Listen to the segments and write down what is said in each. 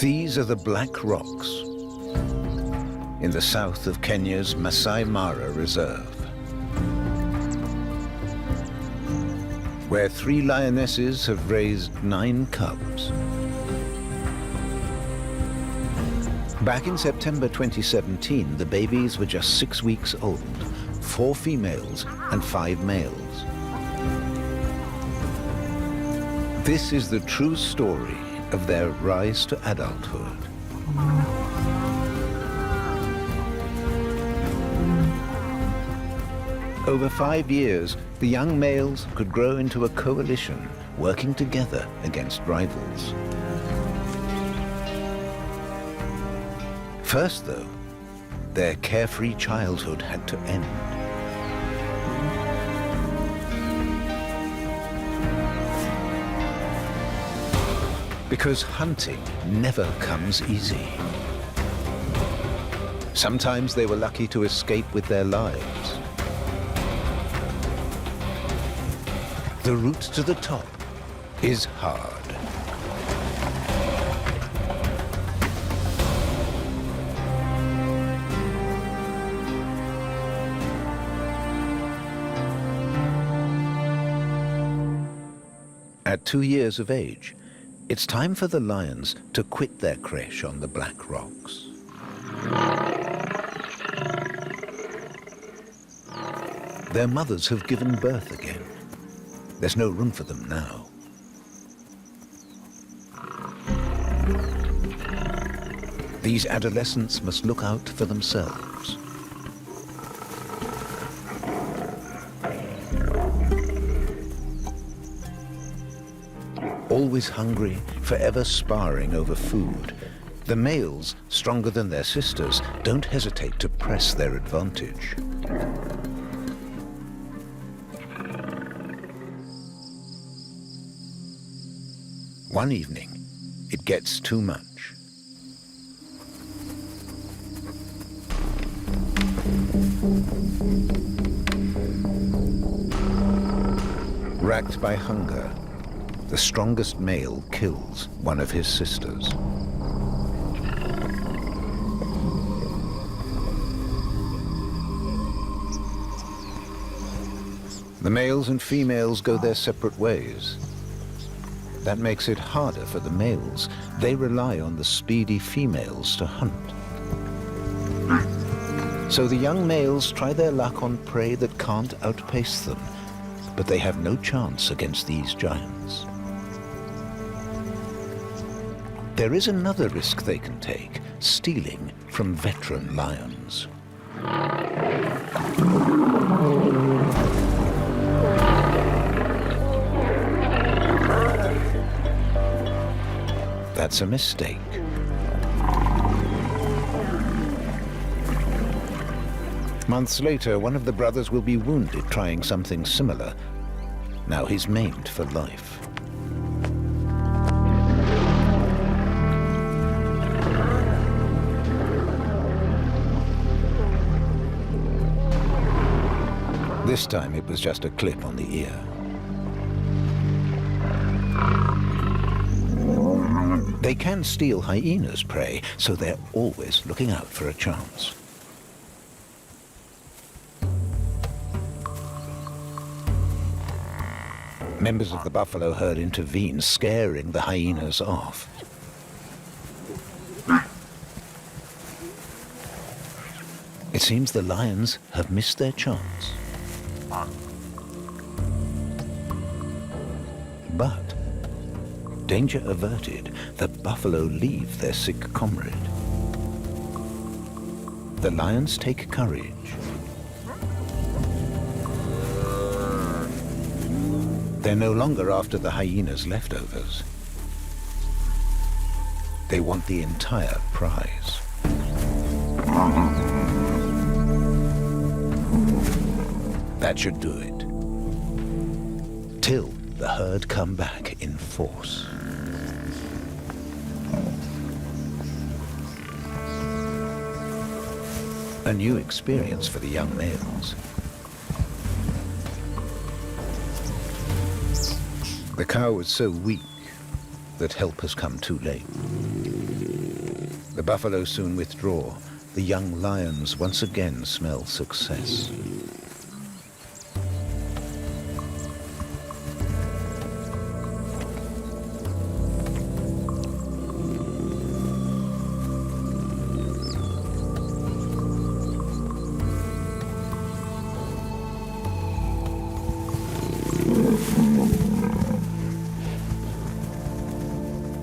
These are the Black Rocks in the south of Kenya's Masai Mara Reserve, where 3 lionesses have raised 9 cubs. Back in September 2017, the babies were just 6 weeks old, 4 females and 5 males. This is the true story of their rise to adulthood. Over 5 years, the young males could grow into a coalition, working together against rivals. First, though, their carefree childhood had to end. Because hunting never comes easy. Sometimes they were lucky to escape with their lives. The route to the top is hard. At 2 years of age, it's time for the lions to quit their creche on the Black Rocks. Their mothers have given birth again. There's no room for them now. These adolescents must look out for themselves. Always hungry, forever sparring over food, the males, stronger than their sisters, don't hesitate to press their advantage. One evening, it gets too much. Racked by hunger, the strongest male kills one of his sisters. The males and females go their separate ways. That makes it harder for the males. They rely on the speedy females to hunt. So the young males try their luck on prey that can't outpace them, but they have no chance against these giants. There is another risk they can take, stealing from veteran lions. That's a mistake. Months later, one of the brothers will be wounded trying something similar. Now he's maimed for life. This time it was just a clip on the ear. They can steal hyenas' prey, so they're always looking out for a chance. Members of the buffalo herd intervene, scaring the hyenas off. It seems the lions have missed their chance. But, danger averted, the buffalo leave their sick comrade. The lions take courage. They're no longer after the hyena's leftovers. They want the entire prize. That should do it. Till the herd come back in force. A new experience for the young males. The cow was so weak that help has come too late. The buffalo soon withdraw. The young lions once again smell success.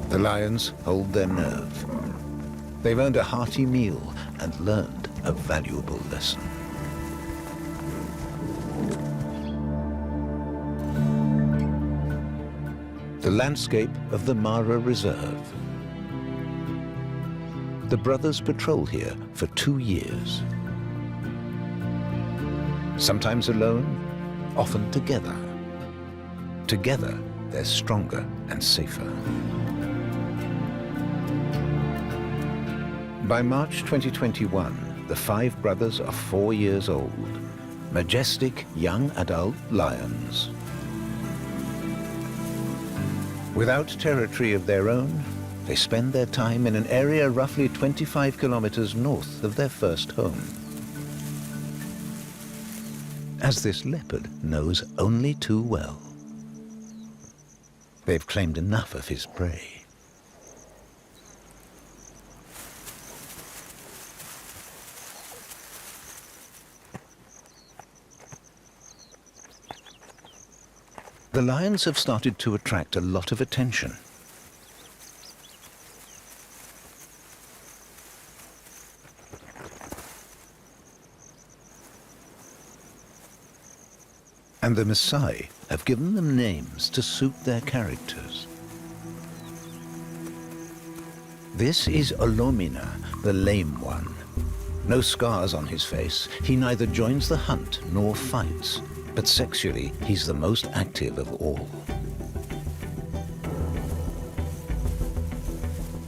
The lions hold their nerve. They've earned a hearty meal and learned a valuable lesson. The landscape of the Mara Reserve. The brothers patrol here for 2 years. Sometimes alone, often together. Together, they're stronger and safer. By March 2021, the 5 brothers are 4 years old, majestic young adult lions. Without territory of their own, they spend their time in an area roughly 25 kilometers north of their first home. As this leopard knows only too well. They've claimed enough of his prey. The lions have started to attract a lot of attention. And the Maasai have given them names to suit their characters. This is Olomina, the lame one. No scars on his face. He neither joins the hunt nor fights. But sexually, he's the most active of all.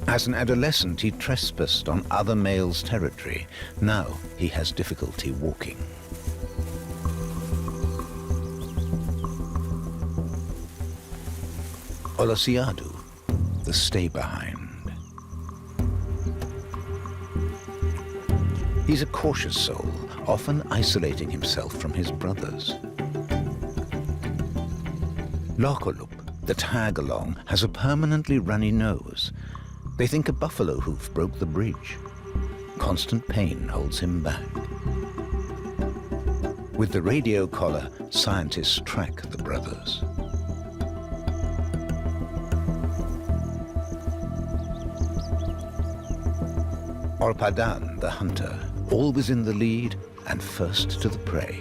As an adolescent, he trespassed on other males' territory. Now he has difficulty walking. Olosiadu, the stay-behind. He's a cautious soul, often isolating himself from his brothers. Lokolup, the tag-along, has a permanently runny nose. They think a buffalo hoof broke the bridge. Constant pain holds him back. With the radio collar, scientists track the brothers. Olpadan, the hunter, always in the lead and first to the prey.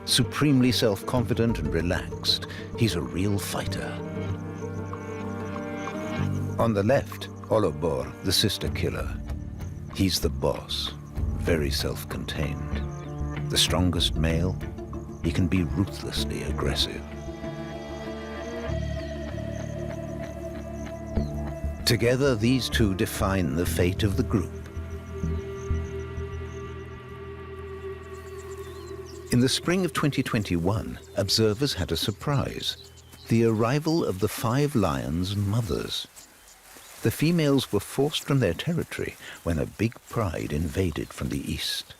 Supremely self-confident and relaxed, he's a real fighter. On the left, Olobor, the sister killer. He's the boss, very self-contained. The strongest male, he can be ruthlessly aggressive. Together, these two define the fate of the group. In the spring of 2021, observers had a surprise: the arrival of the 5 lions' mothers. The females were forced from their territory when a big pride invaded from the east.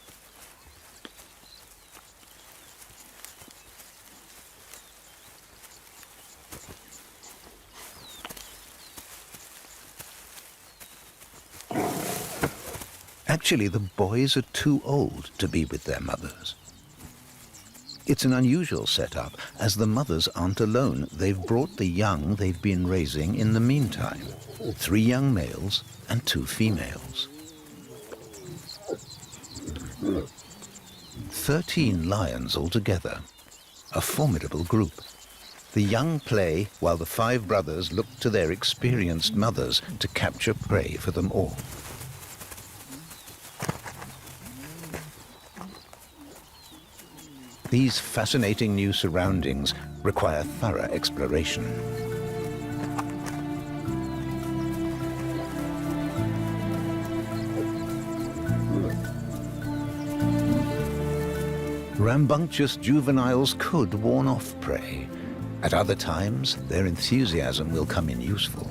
Actually, the boys are too old to be with their mothers. It's an unusual setup, as the mothers aren't alone. They've brought the young they've been raising in the meantime. 3 young males and 2 females. 13 lions altogether. A formidable group. The young play while the 5 brothers look to their experienced mothers to capture prey for them all. These fascinating new surroundings require thorough exploration. Rambunctious juveniles could warn off prey. At other times, their enthusiasm will come in useful.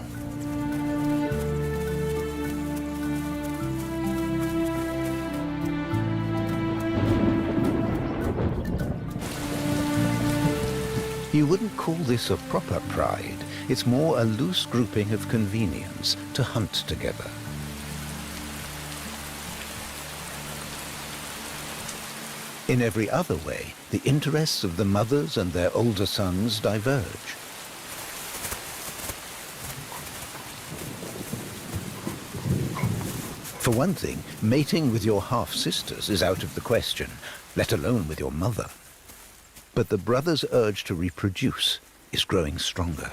You wouldn't call this a proper pride. It's more a loose grouping of convenience to hunt together. In every other way, the interests of the mothers and their older sons diverge. For one thing, mating with your half-sisters is out of the question, let alone with your mother. But the brothers' urge to reproduce is growing stronger.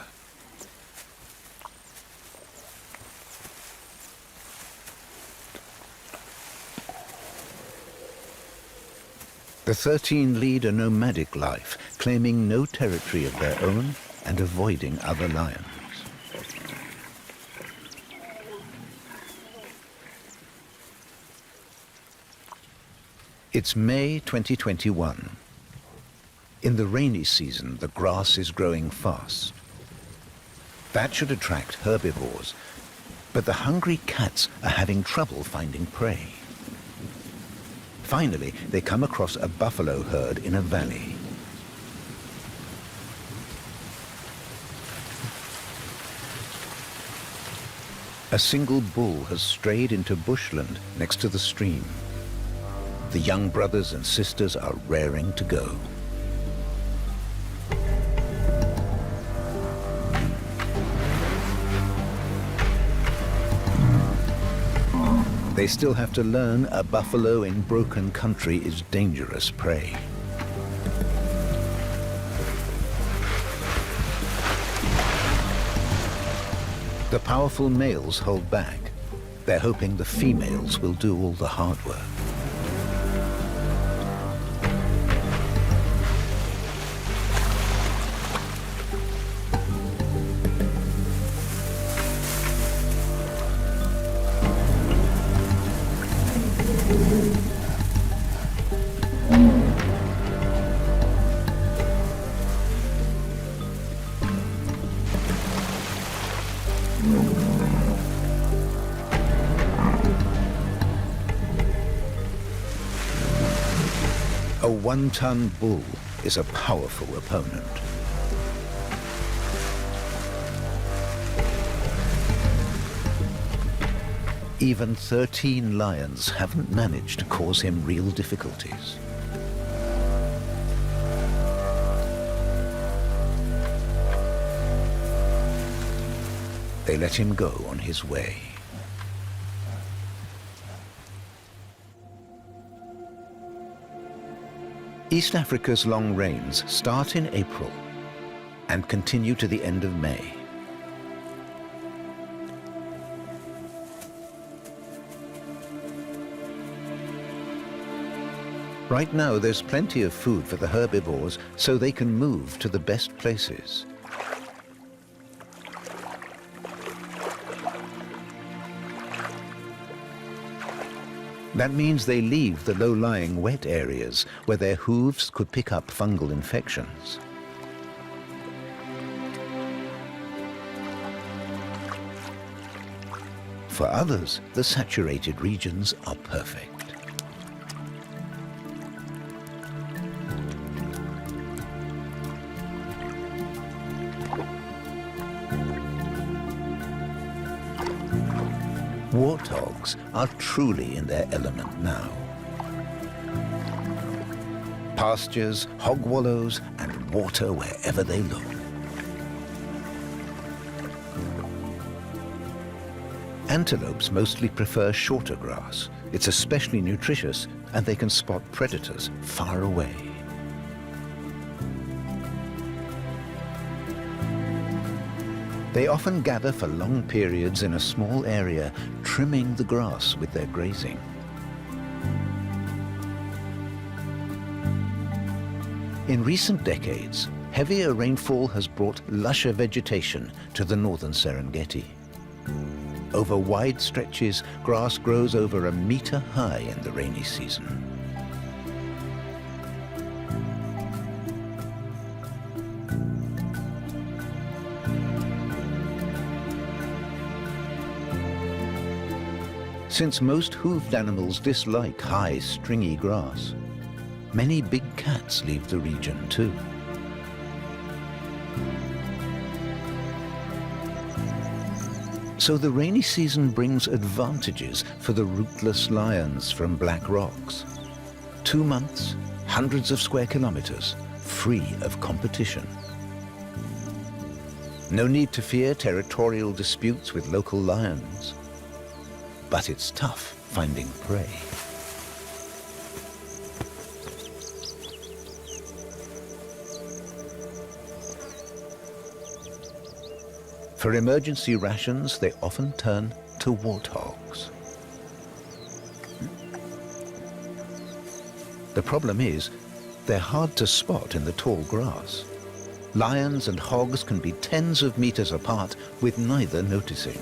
The 13 lead a nomadic life, claiming no territory of their own and avoiding other lions. It's May 2021. In the rainy season, the grass is growing fast. That should attract herbivores, but the hungry cats are having trouble finding prey. Finally, they come across a buffalo herd in a valley. A single bull has strayed into bushland next to the stream. The young brothers and sisters are raring to go. They still have to learn a buffalo in broken country is dangerous prey. The powerful males hold back. They're hoping the females will do all the hard work. A one-ton bull is a powerful opponent. Even 13 lions haven't managed to cause him real difficulties. They let him go on his way. East Africa's long rains start in April and continue to the end of May. Right now, there's plenty of food for the herbivores, so they can move to the best places. That means they leave the low-lying wet areas where their hooves could pick up fungal infections. For others, the saturated regions are perfect. Warthogs are truly in their element now. Pastures, hog wallows, and water wherever they look. Antelopes mostly prefer shorter grass. It's especially nutritious, and they can spot predators far away. They often gather for long periods in a small area, trimming the grass with their grazing. In recent decades, heavier rainfall has brought lusher vegetation to the northern Serengeti. Over wide stretches, grass grows over 1 meter high in the rainy season. Since most hoofed animals dislike high, stringy grass, many big cats leave the region too. So the rainy season brings advantages for the rootless lions from Black Rocks. 2 months, hundreds of square kilometers, free of competition. No need to fear territorial disputes with local lions. But it's tough finding prey. For emergency rations, they often turn to warthogs. The problem is, they're hard to spot in the tall grass. Lions and hogs can be tens of meters apart with neither noticing.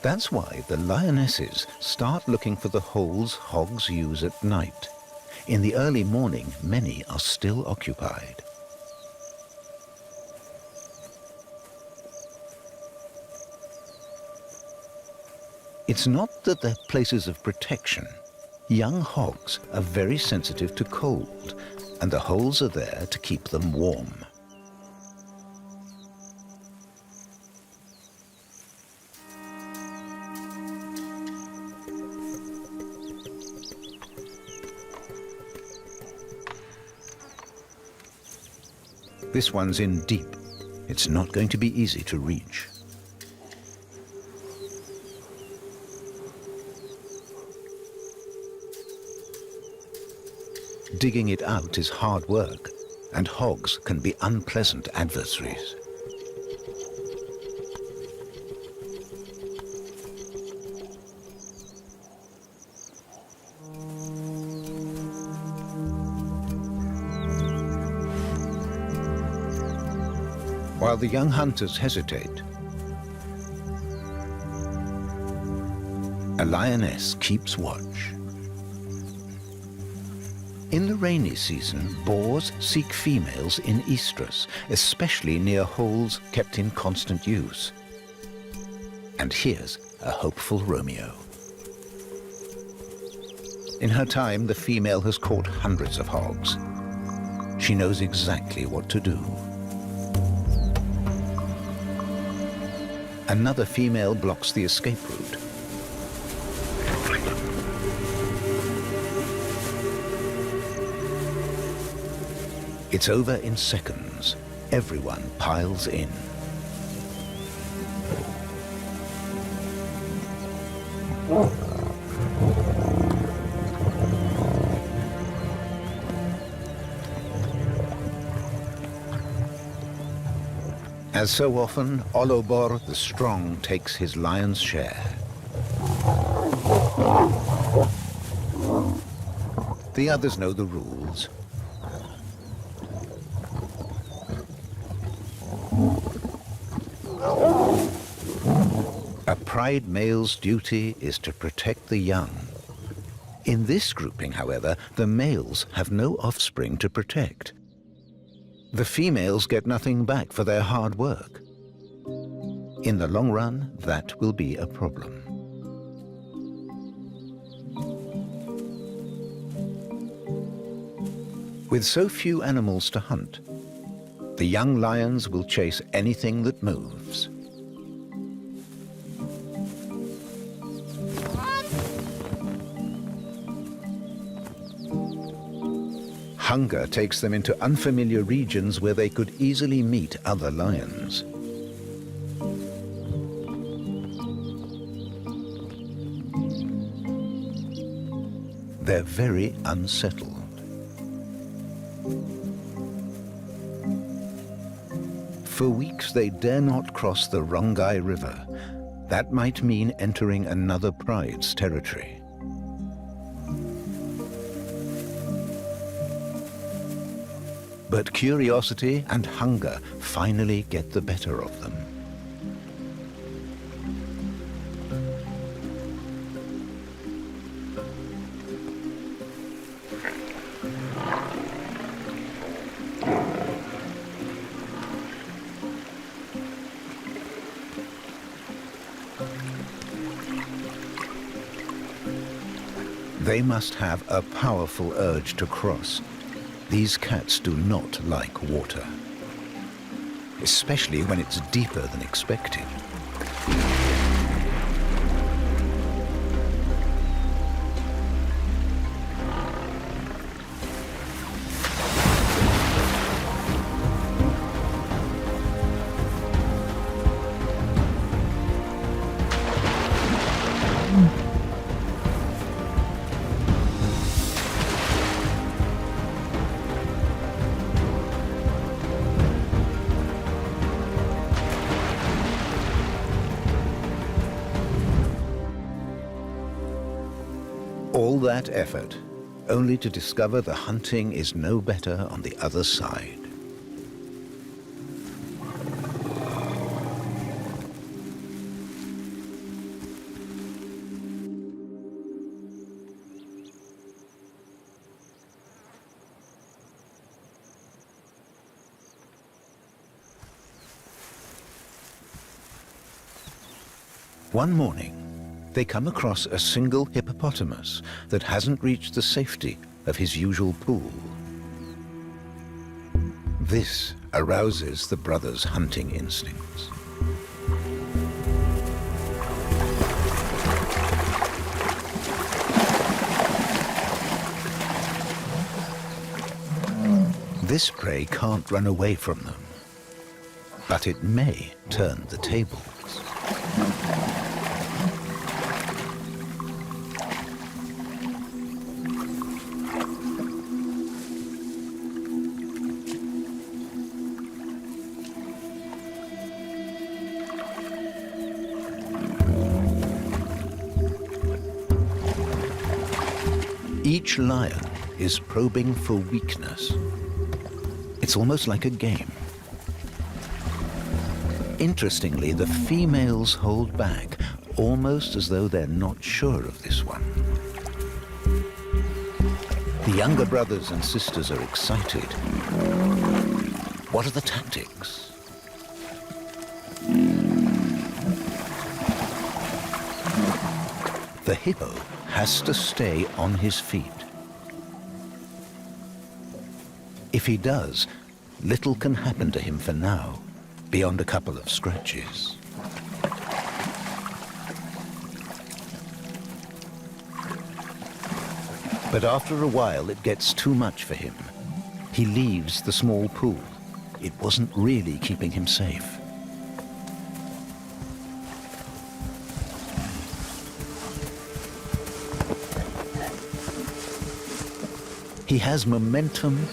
That's why the lionesses start looking for the holes hogs use at night. In the early morning, many are still occupied. It's not that they're places of protection. Young hogs are very sensitive to cold, and the holes are there to keep them warm. This one's in deep. It's not going to be easy to reach. Digging it out is hard work, and hogs can be unpleasant adversaries. While the young hunters hesitate, a lioness keeps watch. In the rainy season, boars seek females in estrus, especially near holes kept in constant use. And here's a hopeful Romeo. In her time, the female has caught hundreds of hogs. She knows exactly what to do. Another female blocks the escape route. It's over in seconds. Everyone piles in. As so often, Olobor the Strong takes his lion's share. The others know the rules. A pride male's duty is to protect the young. In this grouping, however, the males have no offspring to protect. The females get nothing back for their hard work. In the long run, that will be a problem. With so few animals to hunt, the young lions will chase anything that moves. Hunger takes them into unfamiliar regions where they could easily meet other lions. They're very unsettled. For weeks they dare not cross the Rongai River. That might mean entering another pride's territory. But curiosity and hunger finally get the better of them. They must have a powerful urge to cross. These cats do not like water, especially when it's deeper than expected. All that effort, only to discover the hunting is no better on the other side. One morning, they come across a single hippopotamus that hasn't reached the safety of his usual pool. This arouses the brothers' hunting instincts. This prey can't run away from them, but it may turn the tables. Each lion is probing for weakness. It's almost like a game. Interestingly, the females hold back, almost as though they're not sure of this one. The younger brothers and sisters are excited. What are the tactics? The hippo has to stay on his feet. If he does, little can happen to him for now, beyond a couple of scratches. But after a while, it gets too much for him. He leaves the small pool. It wasn't really keeping him safe. He has momentum,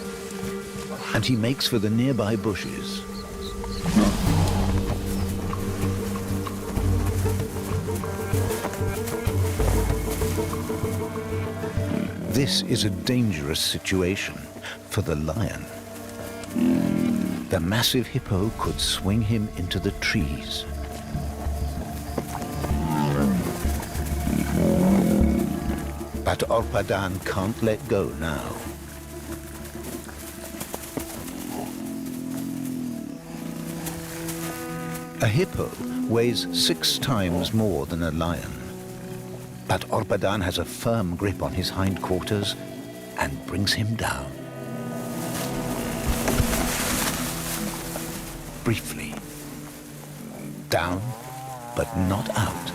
and he makes for the nearby bushes. This is a dangerous situation for the lion. The massive hippo could swing him into the trees. But Orpadan can't let go now. A hippo weighs 6 times more than a lion. But Orpadan has a firm grip on his hindquarters and brings him down. Briefly. Down, but not out.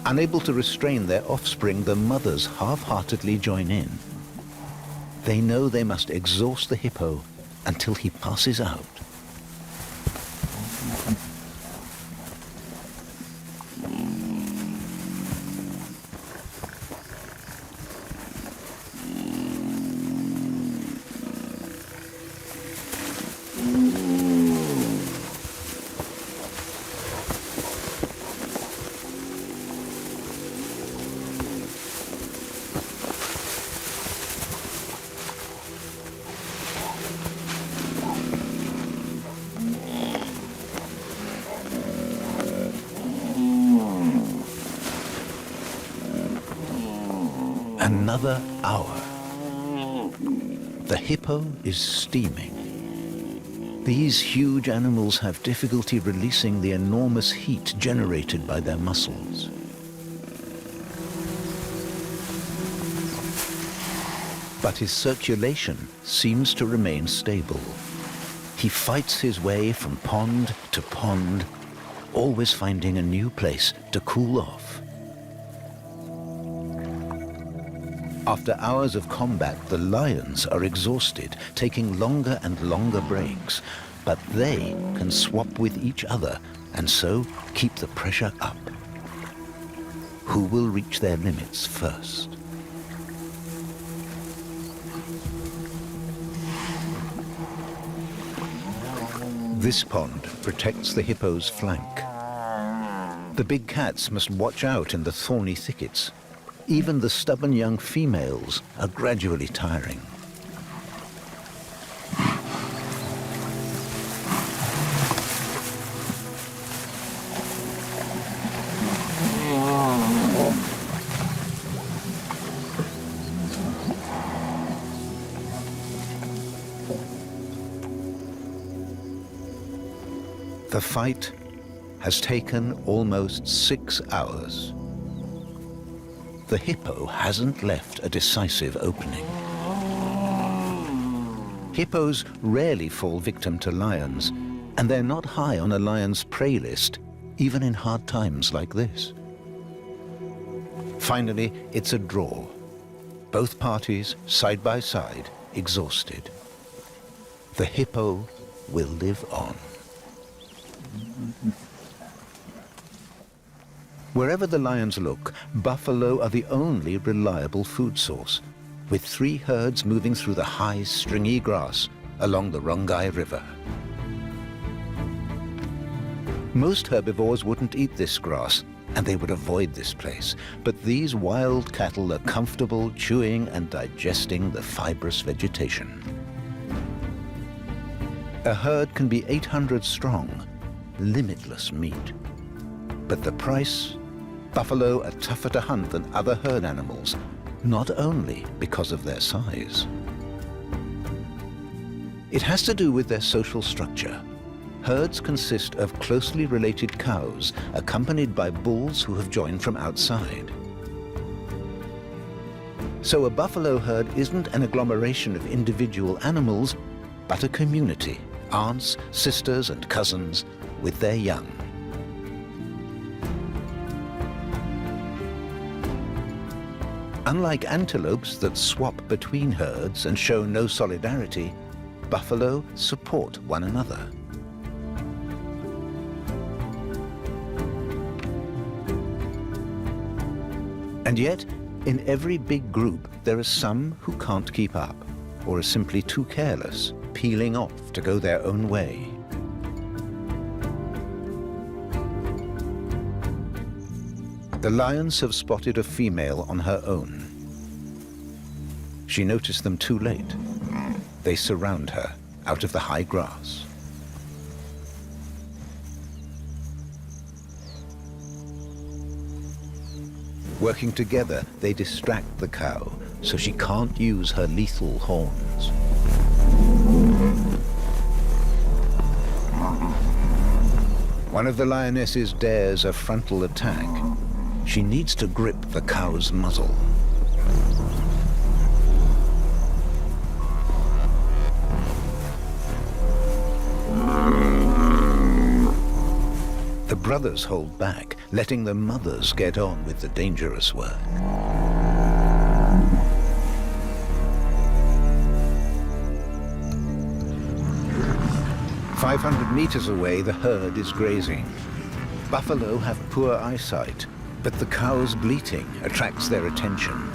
Unable to restrain their offspring, the mothers half-heartedly join in. They know they must exhaust the hippo until he passes out. Another hour, The hippo is steaming. These huge animals have difficulty releasing the enormous heat generated by their muscles. But his circulation seems to remain stable. He fights his way from pond to pond, always finding a new place to cool off. After hours of combat, the lions are exhausted, taking longer and longer breaks, but they can swap with each other and so keep the pressure up. Who will reach their limits first? This pond protects the hippo's flank. The big cats must watch out in the thorny thickets. Even the stubborn young females are gradually tiring. The fight has taken almost 6 hours. The hippo hasn't left a decisive opening. Hippos rarely fall victim to lions, and they're not high on a lion's prey list, even in hard times like this. Finally, it's a draw. Both parties, side by side, exhausted. The hippo will live on. Wherever the lions look, buffalo are the only reliable food source, with 3 herds moving through the high, stringy grass along the Rongai River. Most herbivores wouldn't eat this grass, and they would avoid this place, but these wild cattle are comfortable chewing and digesting the fibrous vegetation. A herd can be 800 strong, limitless meat. But the price? Buffalo are tougher to hunt than other herd animals, not only because of their size. It has to do with their social structure. Herds consist of closely related cows, accompanied by bulls who have joined from outside. So a buffalo herd isn't an agglomeration of individual animals, but a community, aunts, sisters, and cousins with their young. Unlike antelopes that swap between herds and show no solidarity, buffalo support one another. And yet, in every big group, there are some who can't keep up, or are simply too careless, peeling off to go their own way. The lions have spotted a female on her own. She noticed them too late. They surround her out of the high grass. Working together, they distract the cow so she can't use her lethal horns. One of the lionesses dares a frontal attack. She needs to grip the cow's muzzle. The brothers hold back, letting the mothers get on with the dangerous work. "500 meters away, the herd is grazing. Buffalo have poor eyesight, but the cow's bleating attracts their attention.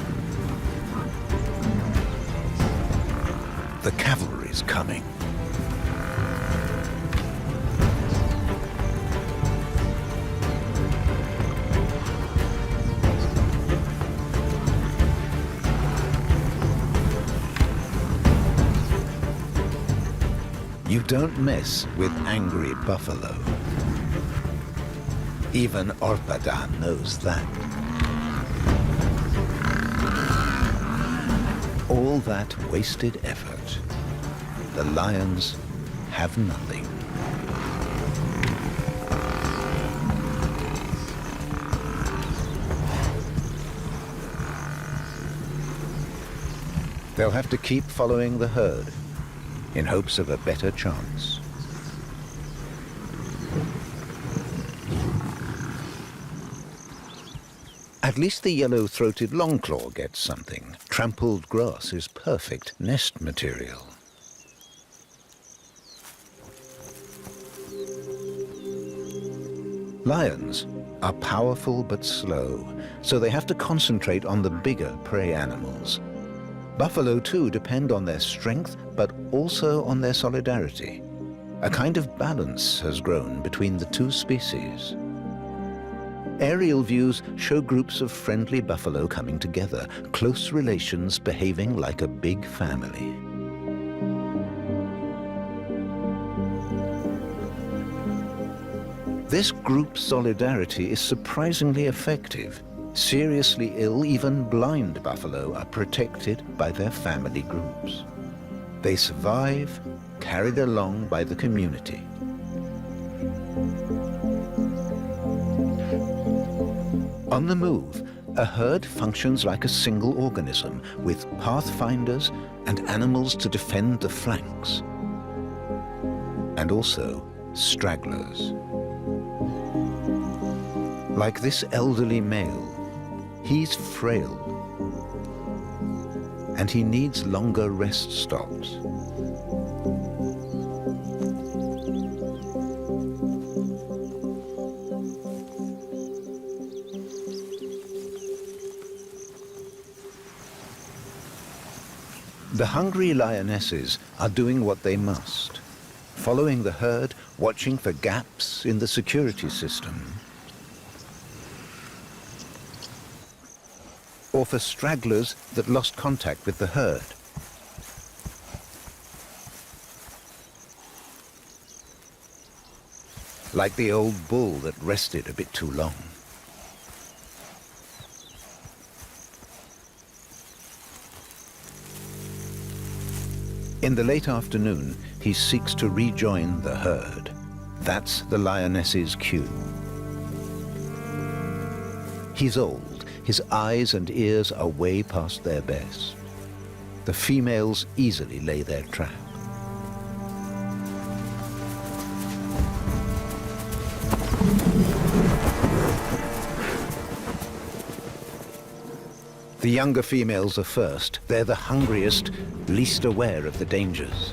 The cavalry's coming. You don't mess with angry buffalo. Even Orpada knows that. All that wasted effort. The lions have nothing. They'll have to keep following the herd in hopes of a better chance. At least the yellow-throated longclaw gets something. Trampled grass is perfect nest material. Lions are powerful but slow, so they have to concentrate on the bigger prey animals. Buffalo, too, depend on their strength, but also on their solidarity. A kind of balance has grown between the two species. Aerial views show groups of friendly buffalo coming together, close relations behaving like a big family. This group solidarity is surprisingly effective. Seriously ill, even blind buffalo are protected by their family groups. They survive, carried along by the community. On the move, a herd functions like a single organism, with pathfinders and animals to defend the flanks, and also stragglers. Like this elderly male, he's frail, and he needs longer rest stops. The hungry lionesses are doing what they must, following the herd, watching for gaps in the security system, or for stragglers that lost contact with the herd. Like the old bull that rested a bit too long. In the late afternoon, he seeks to rejoin the herd. That's the lioness's cue. He's old. His eyes and ears are way past their best. The females easily lay their trap. The younger females are first. They're the hungriest, least aware of the dangers.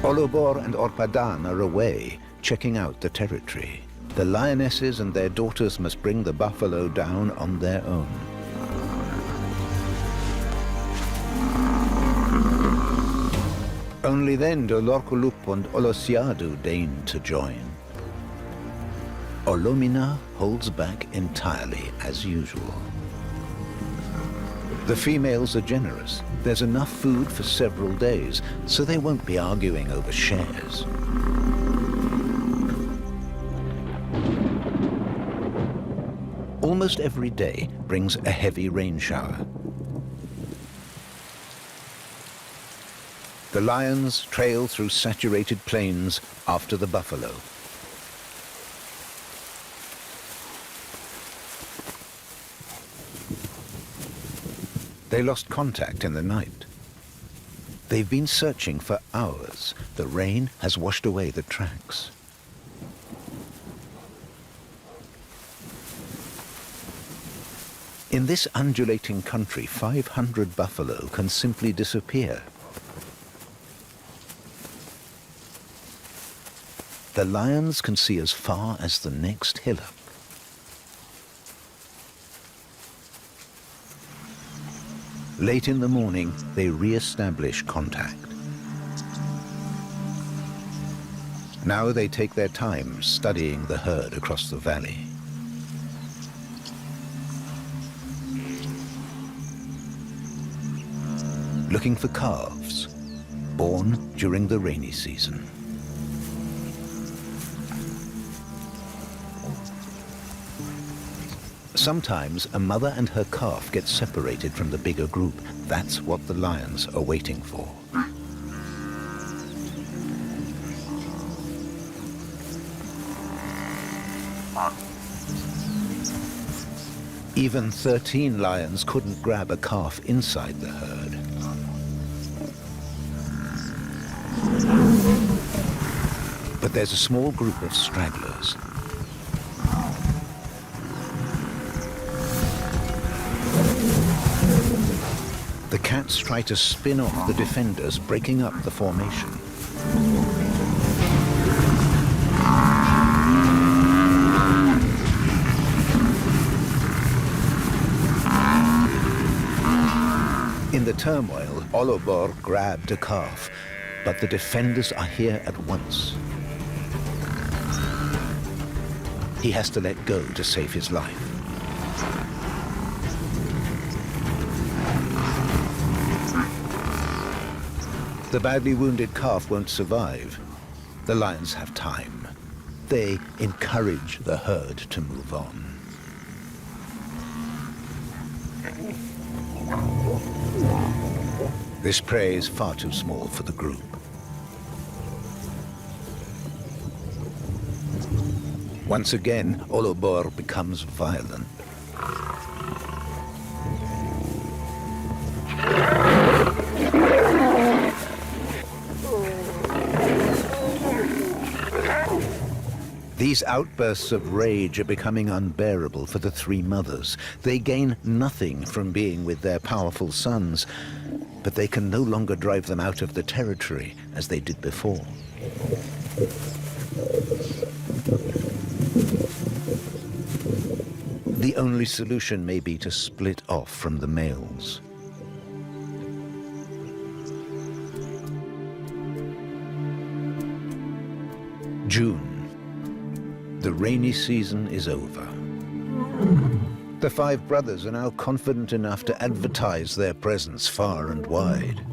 Olobor and Orpadan are away, checking out the territory. The lionesses and their daughters must bring the buffalo down on their own. Only then do Lorkulup and Olosiadu deign to join. Olomina holds back entirely, as usual. The females are generous. There's enough food for several days, so they won't be arguing over shares. Almost every day brings a heavy rain shower. The lions trail through saturated plains after the buffalo. They lost contact in the night. They've been searching for hours. The rain has washed away the tracks. In this undulating country, 500 buffalo can simply disappear. The lions can see as far as the next hillock. Late in the morning, they re-establish contact. Now they take their time studying the herd across the valley. Looking for calves, born during the rainy season. Sometimes a mother and her calf get separated from the bigger group. That's what the lions are waiting for. Even 13 lions couldn't grab a calf inside the herd. But there's a small group of stragglers. The cats try to spin off the defenders, breaking up the formation. In the turmoil, Olobor grabbed a calf, but the defenders are here at once. He has to let go to save his life. The badly wounded calf won't survive. The lions have time. They encourage the herd to move on. This prey is far too small for the group. Once again, Olobor becomes violent. These outbursts of rage are becoming unbearable for the three mothers. They gain nothing from being with their powerful sons, but they can no longer drive them out of the territory as they did before. The only solution may be to split off from the males. June. The rainy season is over. The five brothers are now confident enough to advertise their presence far and wide.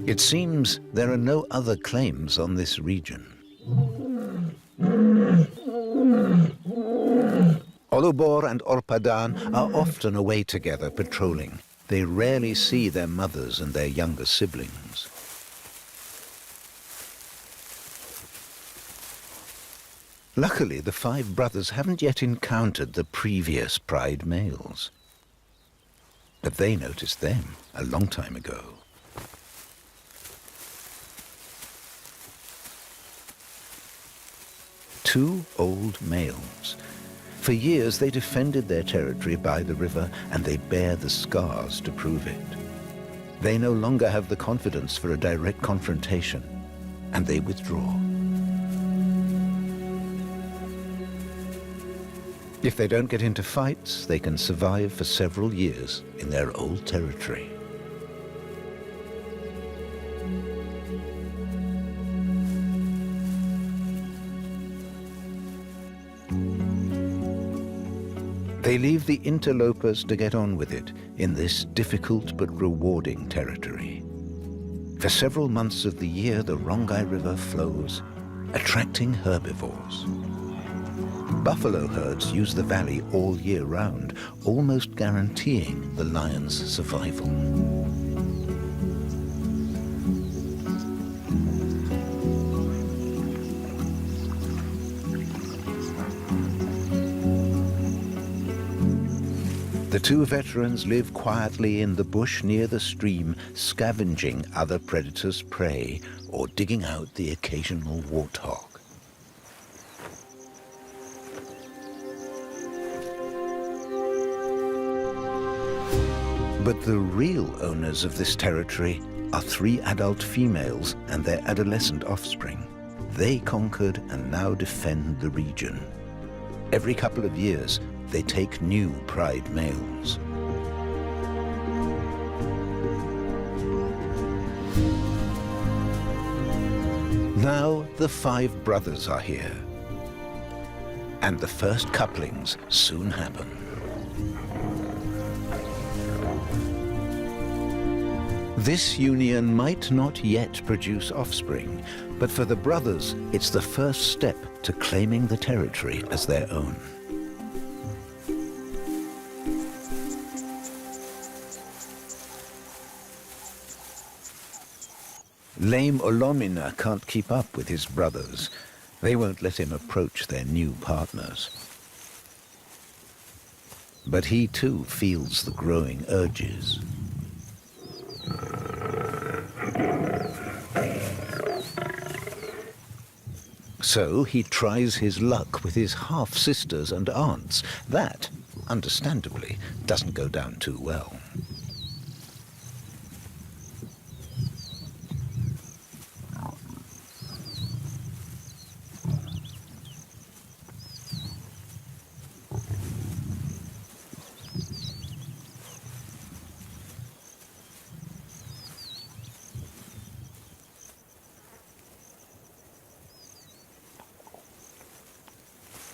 It seems there are no other claims on this region. Olobor and Orpadan are often away together patrolling. They rarely see their mothers and their younger siblings. Luckily, the five brothers haven't yet encountered the previous pride males. But they noticed them a long time ago. Two old males. For years they defended their territory by the river, and they bear the scars to prove it. They no longer have the confidence for a direct confrontation, and they withdraw. If they don't get into fights, they can survive for several years in their old territory. They leave the interlopers to get on with it in this difficult but rewarding territory. For several months of the year, the Rongai River flows, attracting herbivores. Buffalo herds use the valley all year round, almost guaranteeing the lion's survival. The two veterans live quietly in the bush near the stream, scavenging other predators' prey or digging out the occasional warthog. But the real owners of this territory are three adult females and their adolescent offspring. They conquered and now defend the region. Every couple of years, they take new pride males. Now the five brothers are here, and the first couplings soon happen. This union might not yet produce offspring, But for the brothers, it's the first step to claiming the territory as their own. Lame Olomina can't keep up with his brothers. They won't let him approach their new partners. But he too feels the growing urges. So he tries his luck with his half-sisters and aunts. That, understandably, doesn't go down too well.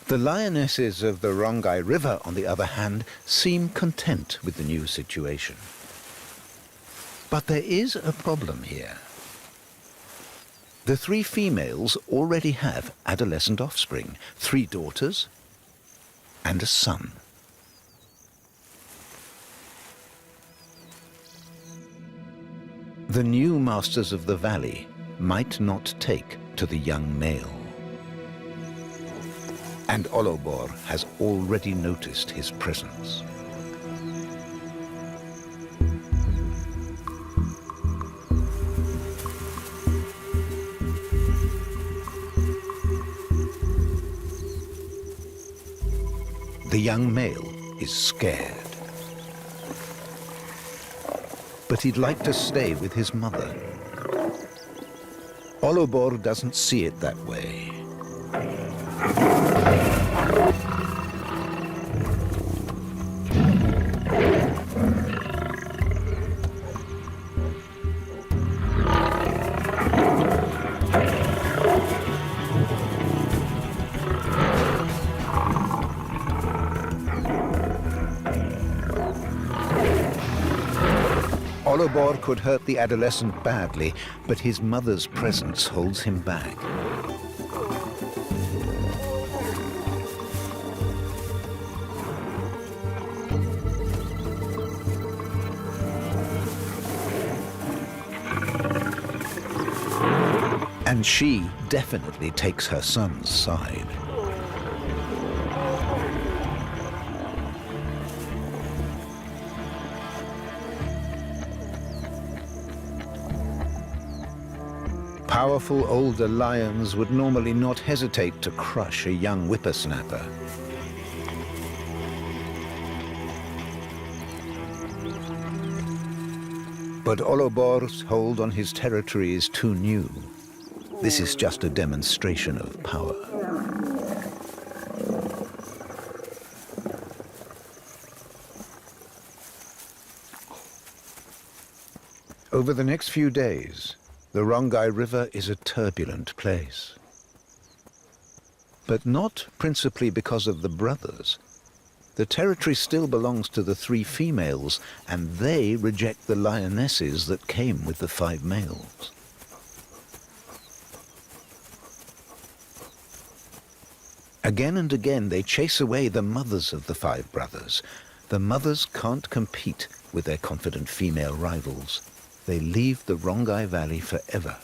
The lionesses of the Rongai River, on the other hand, seem content with the new situation. But there is a problem here. The 3 females already have adolescent offspring, 3 daughters and a son. The new masters of the valley might not take to the young male. And Olobor has already noticed his presence. The young male is scared. But he'd like to stay with his mother. Olobor doesn't see it that way. Olobor could hurt the adolescent badly, but his mother's presence holds him back. And she definitely takes her son's side. Powerful older lions would normally not hesitate to crush a young whippersnapper. But Olobor's hold on his territory is too new. This is just a demonstration of power. Over the next few days, the Rongai River is a turbulent place. But not principally because of the brothers. The territory still belongs to the 3 females, and they reject the lionesses that came with the 5 males. Again and again, they chase away the mothers of the 5 brothers. The mothers can't compete with their confident female rivals. They leave the Rongai Valley forever,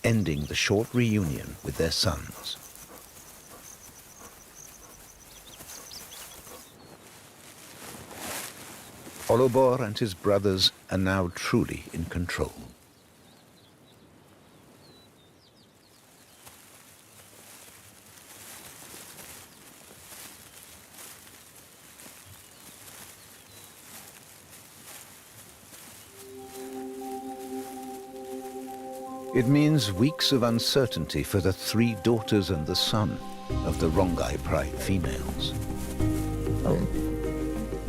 ending the short reunion with their sons. Olobor and his brothers are now truly in control. It means weeks of uncertainty for the 3 daughters and the son of the Rongai Pride females.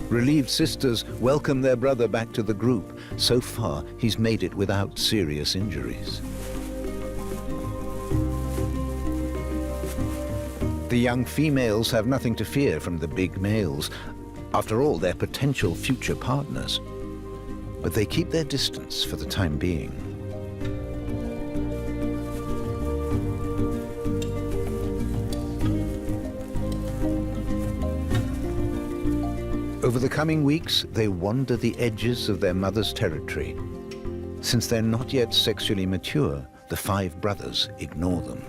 Relieved sisters welcome their brother back to the group. So far, he's made it without serious injuries. The young females have nothing to fear from the big males. After all, they're potential future partners. But they keep their distance for the time being. Over the coming weeks, they wander the edges of their mother's territory. Since they're not yet sexually mature, the 5 brothers ignore them.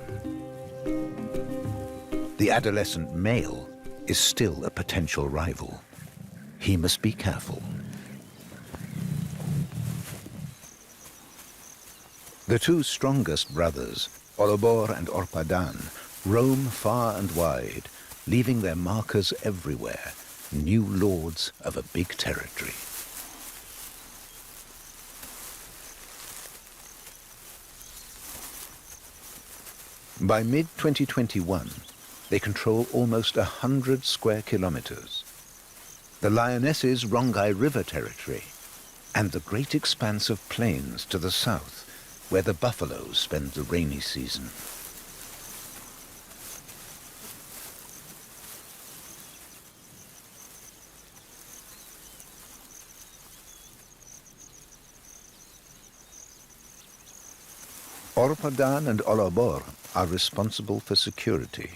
The adolescent male is still a potential rival. He must be careful. The 2 strongest brothers, Olobor and Orpadan, roam far and wide, leaving their markers everywhere, new lords of a big territory. By mid-2021, they control almost 100 square kilometers. The lionesses' Rongai River territory, and the great expanse of plains to the south, where the buffaloes spend the rainy season. Orpadan and Olobor are responsible for security.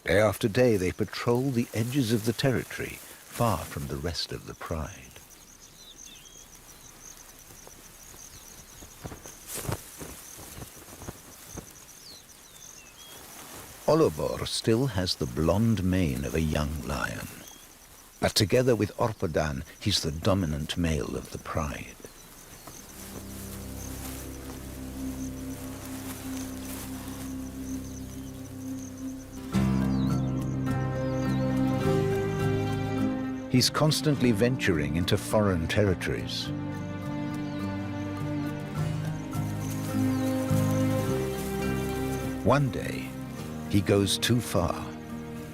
Day after day, they patrol the edges of the territory, far from the rest of the pride. Olobor still has the blonde mane of a young lion, but together with Orpadan, he's the dominant male of the pride. He's constantly venturing into foreign territories. One day, he goes too far,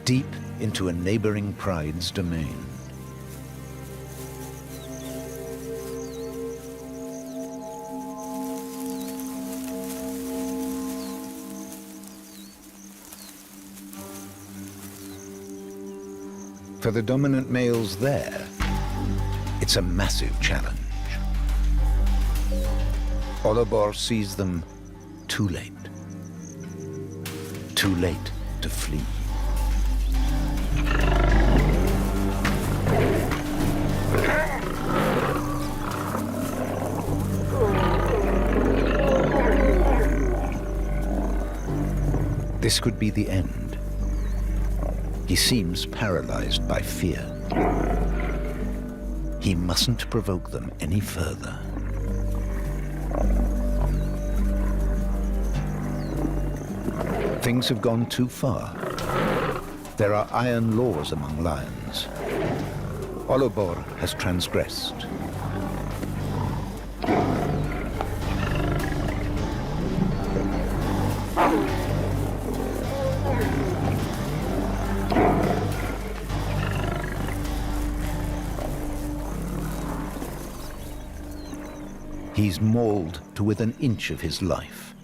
deep into a neighboring pride's domain. For the dominant males there, it's a massive challenge. Olobor sees them too late. Too late to flee. This could be the end. He seems paralyzed by fear. He mustn't provoke them any further. Things have gone too far. There are iron laws among lions. Olobor has transgressed. He's mauled to within an inch of his life.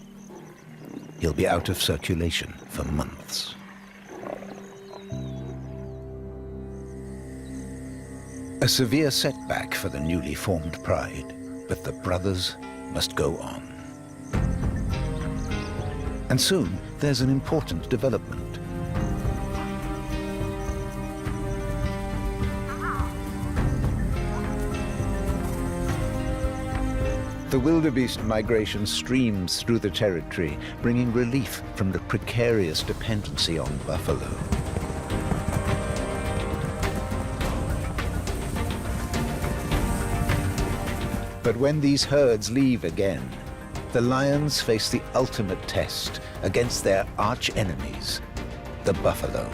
He'll be out of circulation for months. A severe setback for the newly formed pride, but the brothers must go on. And soon, there's an important development. The wildebeest migration streams through the territory, bringing relief from the precarious dependency on buffalo. But when these herds leave again, the lions face the ultimate test against their arch-enemies, the buffalo.